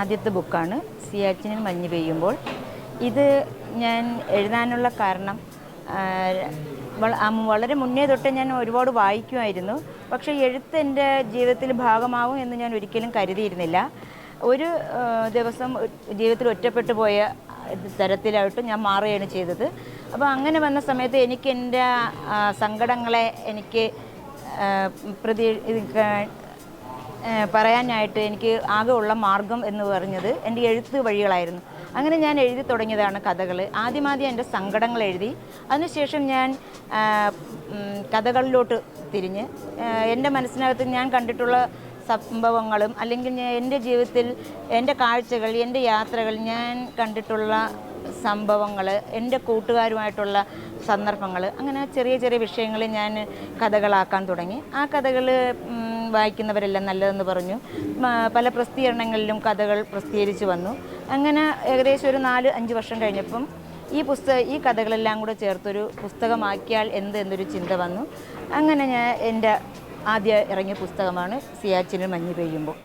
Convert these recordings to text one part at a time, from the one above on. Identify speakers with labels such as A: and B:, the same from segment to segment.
A: ആദ്യത്തെ ബുക്കാണ് സിയാച്ചിനിൽ മഞ്ഞ് പെയ്യുമ്പോൾ. ഇത് ഞാൻ എഴുതാനുള്ള കാരണം വളരെ മുന്നേ തൊട്ട് ഞാൻ ഒരുപാട് വായിക്കുമായിരുന്നു. പക്ഷേ എഴുത്ത് എൻ്റെ ജീവിതത്തിൽ ഭാഗമാവും എന്ന് ഞാൻ ഒരിക്കലും കരുതിയിരുന്നില്ല. ഒരു ദിവസം ജീവിതത്തിൽ ഒറ്റപ്പെട്ടു പോയ തരത്തിലായിട്ട് ഞാൻ മാറുകയാണ് ചെയ്തത്. അപ്പോൾ അങ്ങനെ വന്ന സമയത്ത് എനിക്ക് എൻ്റെ സങ്കടങ്ങളെ എനിക്ക് പറയാനായിട്ട് എനിക്ക് ആകെ ഉള്ള മാർഗം എന്ന് പറഞ്ഞത് എൻ്റെ എഴുത്ത് വഴികളായിരുന്നു. അങ്ങനെ ഞാൻ എഴുതി തുടങ്ങിയതാണ് കഥകൾ. ആദ്യം എൻ്റെ സങ്കടങ്ങൾ എഴുതി. അതിനുശേഷം ഞാൻ കഥകളിലോട്ട് തിരിഞ്ഞ് എൻ്റെ മനസ്സിനകത്ത് ഞാൻ കണ്ടിട്ടുള്ള സംഭവങ്ങളും അല്ലെങ്കിൽ എൻ്റെ ജീവിതത്തിൽ എൻ്റെ കാഴ്ചകൾ, എൻ്റെ യാത്രകൾ, ഞാൻ കണ്ടിട്ടുള്ള സംഭവങ്ങൾ, എൻ്റെ കൂട്ടുകാരുമായിട്ടുള്ള സന്ദർഭങ്ങൾ, അങ്ങനെ ചെറിയ ചെറിയ വിഷയങ്ങൾ ഞാൻ കഥകളാക്കാൻ തുടങ്ങി. ആ കഥകൾ വായിക്കുന്നവരെല്ലാം നല്ലതെന്ന് പറഞ്ഞു. പല പ്രസിദ്ധീകരണങ്ങളിലും കഥകൾ പ്രസിദ്ധീകരിച്ച് വന്നു. അങ്ങനെ ഏകദേശം ഒരു 4-5 വർഷം കഴിഞ്ഞപ്പം ഈ കഥകളെല്ലാം കൂടെ ചേർത്തൊരു പുസ്തകമാക്കിയാൽ എന്നൊരു ചിന്ത വന്നു. അങ്ങനെ ഞാൻ എൻ്റെ ആദ്യം ഇറങ്ങിയ പുസ്തകമാണ് സിയാച്ചിനിൽ മഞ്ഞ് പെയ്യുമ്പോൾ.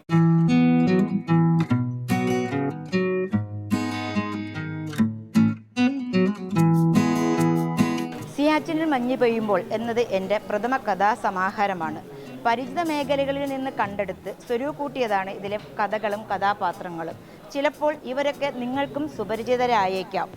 A: സിയാച്ചിനിൽ മഞ്ഞ് പെയ്യുമ്പോൾ എന്നത് എൻ്റെ പ്രഥമ കഥാസമാഹാരമാണ്. പരിചിത മേഖലകളിൽ നിന്ന് കണ്ടെടുത്ത് സ്വരൂകൂട്ടിയതാണ് ഇതിലെ കഥകളും കഥാപാത്രങ്ങളും. ചിലപ്പോൾ ഇവരൊക്കെ നിങ്ങൾക്കും സുപരിചിതരായേക്കാം.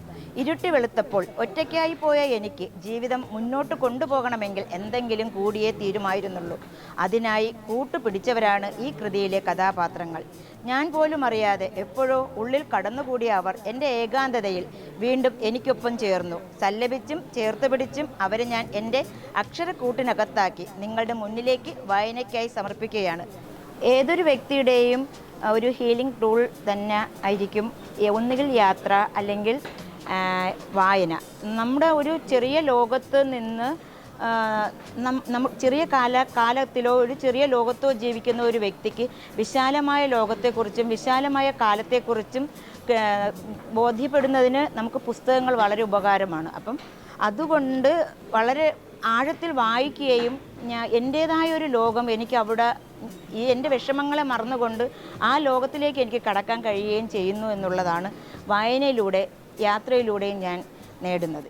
A: ഇരുട്ടി വെളുത്തപ്പോൾ ഒറ്റയ്ക്കായി പോയ എനിക്ക് ജീവിതം മുന്നോട്ട് കൊണ്ടുപോകണമെങ്കിൽ എന്തെങ്കിലും കൂടിയേ തീരുമായിരുന്നുള്ളൂ. അതിനായി കൂട്ടുപിടിച്ചവരാണ് ഈ കൃതിയിലെ കഥാപാത്രങ്ങൾ. ഞാൻ പോലും അറിയാതെ എപ്പോഴോ ഉള്ളിൽ കടന്നുകൂടിയ അവർ എൻ്റെ ഏകാന്തതയിൽ വീണ്ടും എനിക്കൊപ്പം ചേർന്നു. സല്ലപിച്ചും ചേർത്ത് പിടിച്ചും അവരെ ഞാൻ എൻ്റെ അക്ഷരക്കൂട്ടിനകത്താക്കി നിങ്ങളുടെ മുന്നിലേക്ക് വായനയ്ക്കായി സമർപ്പിക്കുകയാണ്. ഏതൊരു വ്യക്തിയുടെയും ഒരു ഹീലിംഗ് ടൂൾ തന്നെ ആയിരിക്കും ഒന്നുകിൽ യാത്ര അല്ലെങ്കിൽ വായന. നമ്മുടെ ഒരു ചെറിയ ലോകത്ത് നിന്ന് ചെറിയ കാലത്തിലോ ഒരു ചെറിയ ലോകത്തോ ജീവിക്കുന്ന ഒരു വ്യക്തിക്ക് വിശാലമായ ലോകത്തെക്കുറിച്ചും വിശാലമായ കാലത്തെക്കുറിച്ചും ബോധ്യപ്പെടുന്നതിന് നമുക്ക് പുസ്തകങ്ങൾ വളരെ ഉപകാരമാണ്. അപ്പം അതുകൊണ്ട് വളരെ ആഴത്തിൽ വായിക്കുകയും എൻ്റേതായ ഒരു ലോകം എനിക്ക് അവിടെ എൻ്റെ വിഷമങ്ങളെ മറന്നുകൊണ്ട് ആ ലോകത്തിലേക്ക് എനിക്ക് കടക്കാൻ കഴിയുകയും ചെയ്യുന്നു എന്നുള്ളതാണ് വായനയിലൂടെ യാത്രയിലൂടെയും ഞാൻ നേടുന്നത്.